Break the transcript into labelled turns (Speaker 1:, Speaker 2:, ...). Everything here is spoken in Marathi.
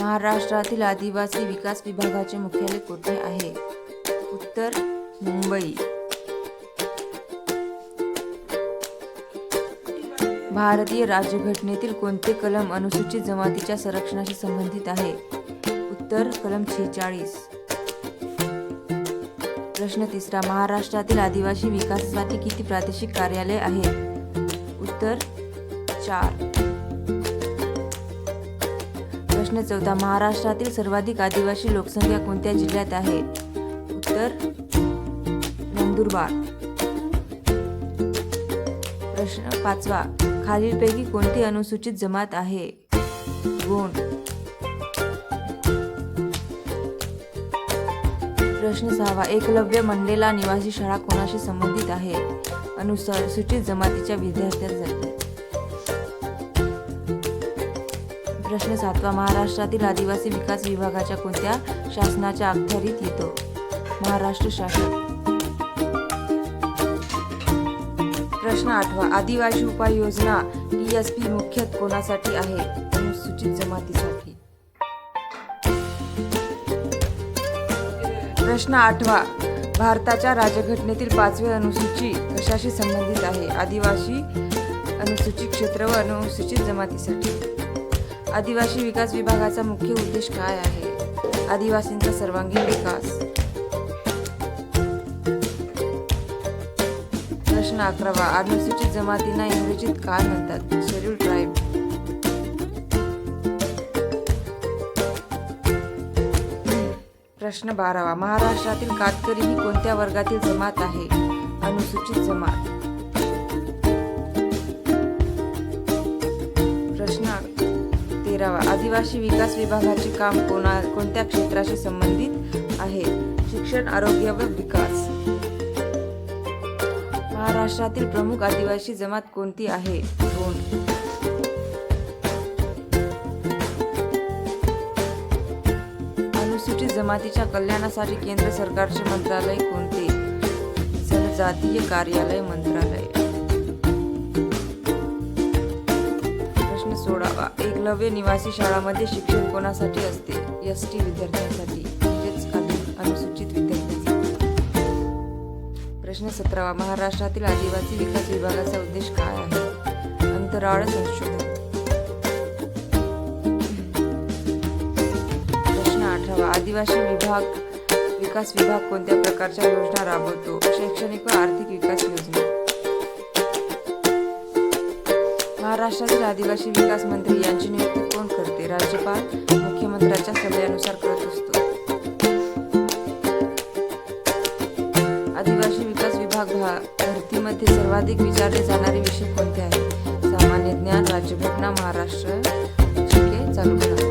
Speaker 1: महाराष्ट्रातील आदिवासी विकास विभागाचे मुख्यालय कोठे आहे? उत्तर मुंबई. भारतीय राज्यघटनेतील कोणते कलम अनुसूचित जमातीच्या संरक्षणाशी संबंधित आहे? उत्तर कलम 46. प्रश्न 3. महाराष्ट्रातील आदिवासी विकासासाठी किती प्रादेशिक कार्यालय आहेत? उत्तर 4. प्रश्न 14. महाराष्ट्रातील सर्वाधिक आदिवासी लोकसंख्या कोणत्या जिल्ह्यात आहे? उत्तर नंदुरबार. प्रश्न 5. खालीलपैकी कोणती अनुसूचित जमात आहे? गोंड. प्रश्न 6. एकलव्य मंडलेला निवासी शाळा कोणाशी संबंधित आहे? अनुसूचित जमातीच्या विद्यार्थ्यांसाठी. प्रश्न 7. महाराष्ट्रातील आदिवासी विकास विभागाच्या कोणत्या शासनाच्या अखत्यारीत येतो? महाराष्ट्र शासन. प्रश्न 8. आदिवासी उपाययोजना TSP मुख्यतः कोणासाठी आहे? अनुसूचित जमातीसाठी. प्रश्न 8. भारताच्या राज्यघटनेतील 5वे अनुसूची कशाशी संबंधित आहे? आदिवासी अनुसूचित क्षेत्र व अनुसूचित जमातीसाठी. आदिवासी विकास विभागाचा मुख्य उद्देश काय आहे? आदिवासींचा सर्वांगीण विकास. प्रश्न 11. अनुसूचित जमातींना इंग्रजीत काय म्हणतात? Schedule tribe. प्रश्न 12. महाराष्ट्रातील कातकरी ही कोणत्या वर्गातील जमात आहे? अनुसूचित जमात. प्रश्न 13. आदिवासी विकास विभागाचे काम कोणत्या क्षेत्राशी संबंधित आहे? शिक्षण, आरोग्य व विकास. महाराष्ट्रातील प्रमुख आदिवासी जमात कोणती आहे? गोंड. अनुसूचित जमातीच्या कल्याणासाठी केंद्र सरकारचे मंत्रालय कोणते? जनजातीय कार्यालय मंत्रालय. प्रश्न 16. एकलव्य निवासी शाळांमध्ये शिक्षण कोणासाठी असते? ST विद्यार्थ्यांसाठी म्हणजेच अनुसूचित विद्यार्थ्यांसाठी. प्रश्न 17. महाराष्ट्रातील आदिवासी विकास विभागाचा उद्देश काय आहे? अंतराळ संशोधन. प्रश्न 18. आदिवासी विकास विभाग कोणत्या प्रकारच्या योजना राबवतो? शैक्षणिक व आर्थिक विकास योजना. महाराष्ट्रातील आदिवासी विकास मंत्री यांची नियुक्ती कोण करते? राज्यपाल मुख्यमंत्र्यांच्या सल्ल्यानुसार करत असतो. आदिवासी विकास विभाग भरतीमध्ये सर्वाधिक विचारले जाणारे विषय कोणते आहेत? सामान्य ज्ञान, राज्यघटना, महाराष्ट्र शिके चालू करा.